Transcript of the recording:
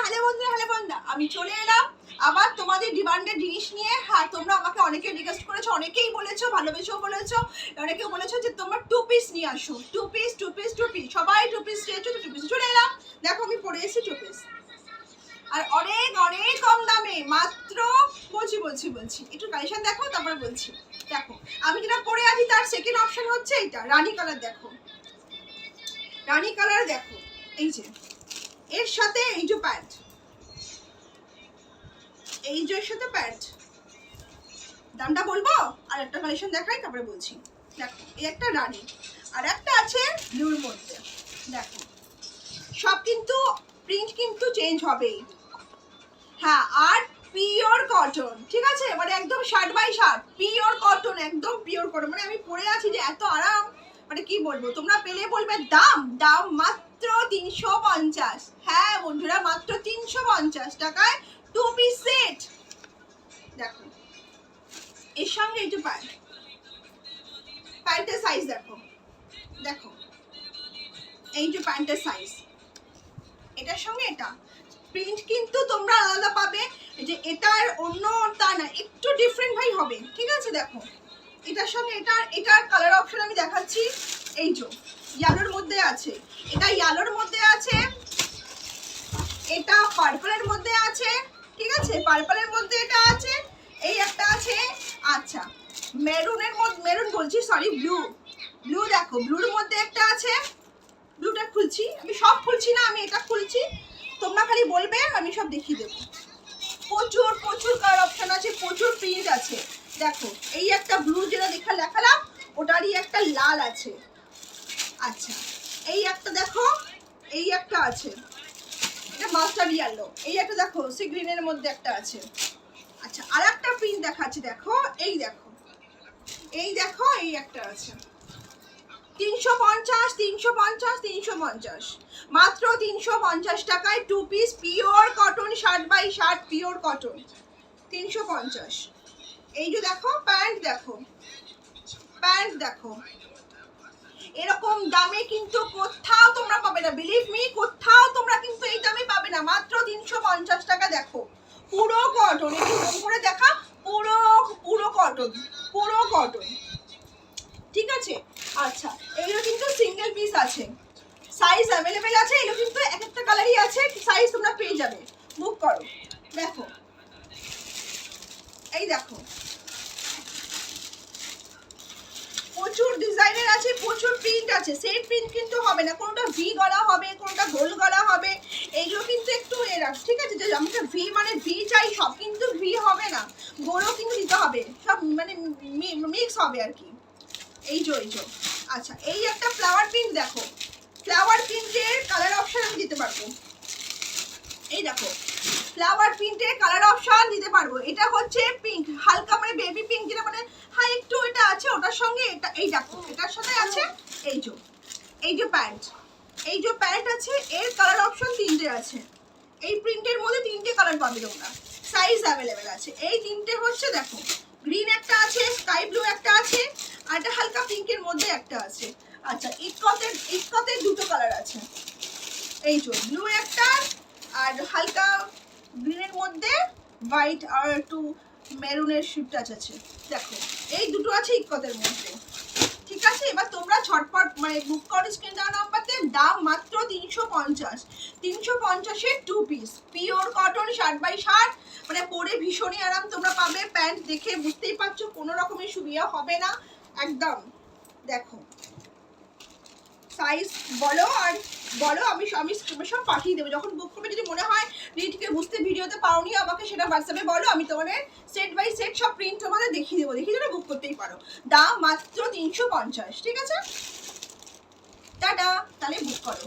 বন্ধুরা আমি চলে এলাম আবার তোমাদের ডিমান্ডের জিনিস নিয়ে। হ্যাঁ, তোমরা আমাকে অনেকে রিকোয়েস্ট করেছো, অনেকেই বলেছো, ভালোবেসেও বলেছো, অনেকেও বলেছো যে তোমরা 2 পিস নিয়ে আসো। 2 পিস সবাই 2 পিস চেয়েছো, 2 পিস চলে এলাম। দেখো আমি পরে এসেছি 2 পিস, আর অনেক অনেক কম দামে, মাত্র বলছি একটু কালেকশন দেখো, তারপরে বলছি। দেখো আমি যেটা পরে আছি তার সেকেন্ড অপশন হচ্ছে এইটা রানী কালার। দেখো রানী কালার, দেখো এই যে এর সাথে এই যে প্যান্ট, এই যে এর সাথে প্যান্ট। দামটা বলবো আর একটা কালেকশন দেখাই, তারপরে বলছি। দেখো এই একটা রানী, আর একটা আছে ব্লুর মধ্যে। দেখো সব কিন্তু প্রিন্ট কিন্তু চেঞ্জ হবেই। হ্যাঁ, আর পিওর কটন, ঠিক আছে, মানে একদম 60/60 পিওর কটন, একদম পিওর কটন। মানে আমি পরে আছি যে এত আরাম, মানে কি বলবো। তোমরা পেলে বলবে দাম মাত্র 350। হ্যাঁ বন্ধুরা, মাত্র 350 টাকায় 2 পিস সেট। দেখো এর সঙ্গে এই যে প্যান্টের সাইজ দেখো, দেখো এই যে প্যান্টের সাইজ, এটার সঙ্গে এটা প্রিন্ট কিন্তু তোমরা আলাদা পাবে, যে এটার অন্য তা না, একটু ডিফারেন্ট ভাই হবে, ঠিক আছে। দেখো এটার সঙ্গে এটার কালার অপশন আমি দেখাচ্ছি। এই যে ইয়েলোর মধ্যে আছে, এটা ইয়েলোর মধ্যে আছে, এটা পার্পলের মধ্যে আছে, ঠিক আছে, পার্পলের মধ্যে এটা আছে, এই একটা আছে। আচ্ছা মেরুনের মধ্যে, মেরুন বলছি সরি, ব্লু দেখো ব্লুর মধ্যে একটা আছে। ব্লুটা খুলছি, আমি সব খুলছি না, আমি এটা খুলছি, তোমরা খালি বলবে, আমি সব দেখিয়ে দেবো। প্রচুর কালার অপশন আছে, প্রচুর প্রিন্ট আছে। দেখো এই একটা ব্লু যেটা দেখালাম, ওটারই একটা লাল আছে। আচ্ছা এই একটা দেখো, এই একটা আছে, এটা মাস্টার ইয়েলো। এই একটা দেখো সি গ্রিনের মধ্যে একটা আছে। আচ্ছা আর একটা প্রিন্ট দেখাচ্ছি, দেখো এই দেখো, এই দেখো এই একটা আছে। 350 মাত্র 350 টাকায় 2 piece pure cotton, 60/60 pure cotton, 350। এই যে দেখো প্যান্ট, দেখো এরকম দামে কিন্তু কোথাও তোমরা পাবে না, বিলিভ মি, কোথাও তোমরা কিন্তু এই দামে পাবে না, মাত্র 350 টাকা। দেখো পুরো কটন, একটু কম করে দেখা, পুরো কটন, ঠিক আছে। আচ্ছা এইগুলো কিন্তু সিঙ্গেল পিস আছে, সাইজ অ্যাভেলেবেল আছে, এগুলো কিন্তু এক একটা কালারই আছে, সাইজ তোমরা পেয়ে যাবে, বুক করো। দেখো এই দেখো প্রচুর ডিজাইনের আছে, প্রচুর প্রিন্ট আছে, সেট প্রিন্ট কিন্তু হবে না, কোনটা ভি গলা হবে, কোনটা গোল গলা হবে, এইগুলো কিন্তু একটু ঠিক আছে। যে আমাকে ভি মানে ভি চাই, সব কিন্তু ভি হবে না, গোলও কিন্তু দিতে হবে, সব মানে মিক্স হবে আর কি। এই যে আচ্ছা এই একটা ফ্লাওয়ার প্রিন্ট, দেখো ফ্লাওয়ার প্রিন্টের কালার অপশন আমি দিতে পারবো। এই দেখো ফ্লাওয়ার প্রিন্টের কালার অপশন দিতে পারবো। এটা হচ্ছে পিঙ্ক, হালকা মানে বেবি পিঙ্ক, যেটা মানে হ্যাঁ একটু এটা আছে, ওটার সঙ্গে এটা, এই দেখো এটার সাথে আছে এই যে প্যান্ট আছে, এর কালার অপশন 3টে আছে। এই প্রিন্টের মধ্যে 3টে কালার পাবে তোমরা, সাইজ অ্যাভেলেবেল আছে। এই 3টে হচ্ছে, দেখো গ্রিন একটা আছে, স্কাই ব্লু একটা আছে, আর একটা হালকা পিঙ্কের মধ্যে একটা আছে। আচ্ছা ইটকতের 2টো কালার আছে, এই যে ব্লু একটা আর হালকা গ্রিনের মধ্যে হোয়াইট আর একটু মেরুনের শিফট আছে। দেখো এই দুটো আছে ইটকতের মধ্যে, ঠিক আছে। এবার তোমরা ঝটপট মানে বুক করো স্ক্রিন দেওয়া নাম্বারতে, দাম মাত্র 350-এর 2 পিস পিওর কটন, 60/60, মানে পরে ভীষণই আরাম তোমরা পাবে। প্যান্ট দেখে বুঝতেই পারছো কোনো রকমের সুবিধা হবে না একদম। দেখো সাইজ বলো, আমি সব পাঠিয়ে দেবো যখন বুক করবে। যদি মনে হয় রিটকে বুঝতে ভিডিওতে পাওনি, আমাকে সেটা হোয়াটসঅ্যাপে বলো, আমি তোমাদের সেট বাই সেট সব প্রিন্ট তোমাদের দেখিয়ে দেবো, বুক করতেই পারো। দাম মাত্র 350, ঠিক আছে। টাটা, তাহলে বুক করো।